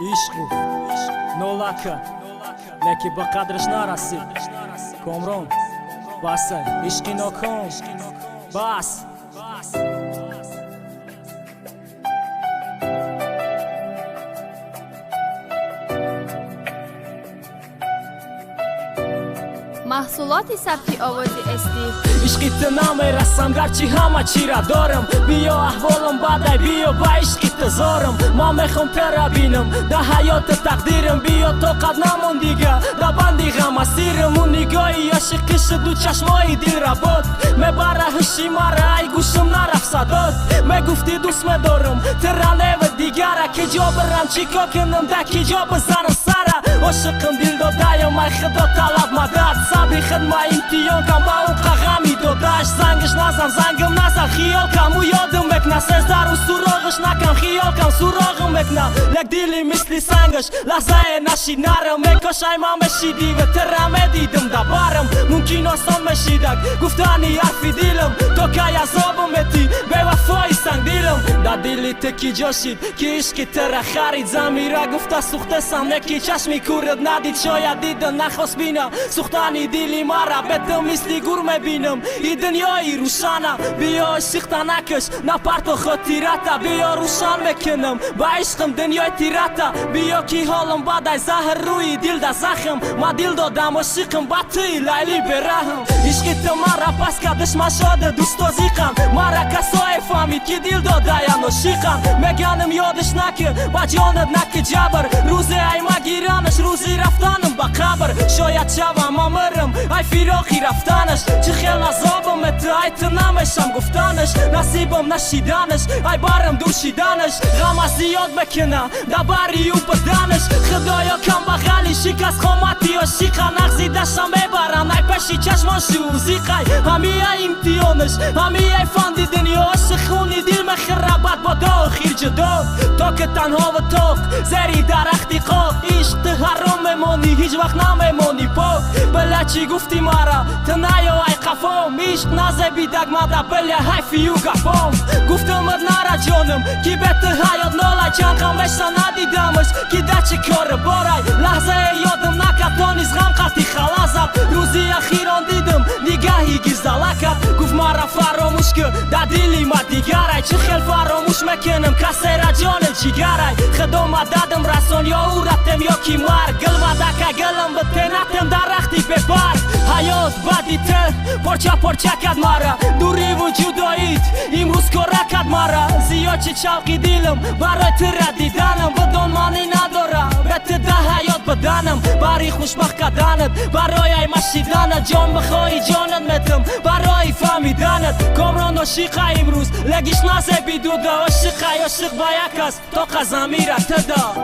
عشق نولاکه لکی به قدرش نرسید کامران بسه عشقی نکن بس محصولات ثبت آوازی استی عشقی نمیرسم گرچه همه چی را دارم بیا احوالم بدای بیا با عشقی تزارم ما میخوام ترا بینم ده حیات تقدیرم بیا تو قد نمون دیگه ده بندی غم اسیرم اون نگاهی عشقش دو چشمای دل را بود میبره هشی مرا ای گوشم نرفت صدات میگفتی دوست میدارم ترا نیو دیگره که جا برم چیکا کنم ده که جا بزنم سره عاشقم دل دادایم ای خدا طلب مدد صبری خدمه امتیان کم با اون غمی دادش زنگش نزن زنگم نزن خیال کم و یادم بکنه سزدر و سراغش نکن خیال کم سراغم بکنه لک دیلی مثلی سنگش لحظه نشید نرم میکاش ای من بشیدی و ترم دیدم دبارم ممکن آسان بشیدک گفتانی حرفی دیلم تو که عذابم اتی به وفای سنگ دیلم دا دیلی تکی جاشید که عشقی تر خرید زمیره گفته سوخته سم نکی چشمی کورد ندید شاید دیدن نخواست بینم سوختانی دیلی مرا بتم مثلی گور میبینم ای دنیایی روشنه بیا عشق نکش نپرت و خود تیرته بیا روشن میکنم با عشقم دنیای تیرته بیا کی حالم بدای زهر روی دل ده زخم ما دل دادم عاشقم با تی لیلی برهم عشقی تو مرا پس کدش ما شده دوست و زیقم مرا کسای فهمید که دل دادایم عاشقم میگنم یادش نکن با جانت نکن جبر روزی ای ما گیرانش روزی رفتنم با قبر شاید شوم ما مرم ای فراقی رفتنش چه خیل عذابم تو ای تو نمیشم گفتنش نصیبم نشیدنش ای بارم دوشیدنش غم زیاد بکنه دبری و بدنش خدایا کم بغلی شکست خامتی و شیقه نغزی دشم میبرن ای پشی چشماشی و زیقه همی ای امتیانش همی ای فندی دنیا عشق خونی دل مخربت با دا خیر جدا تا که تنها و تاق زری درختی قاق عشق تو حرام میمانی هیچ وقت نمیمانی پاک بله چی گفتی مرا تو نیا ای قفام عشق نزه بیدک مده بله حیفی و گفام گفتم ات نره جانم کی به تو حیات نالای چند غم بشتا ندیدمش کی ده چه کار بارای لحظه یادم نکرد تا نیز غم قطی خلازم روزی اخیران دیدم نگاهی گیزداله کرد گفت مرا فراموش که ده دیلی ما دیگرای چه خیل فراموش میکنم کسی را جان جیگرای خدا مددم رسان یا او رتم یا کی مر گل مدکه گلم به تنتم درختی ببر حیات بدی ته پرچه پرچه کد مرا دوری و جداییت امروز کره کد مرا زیاد چه چوقی دیلم برای تر دیدنم بدون معنی نداره به ده حیات بدنم برای خوشبخت کدنت برای ای مشیدنت جان بخوایی جانت متم برای فهمیدنت کامران عاشق امروز لگیش نزه بیدوده عاشق با یک است تا قزمی را تدا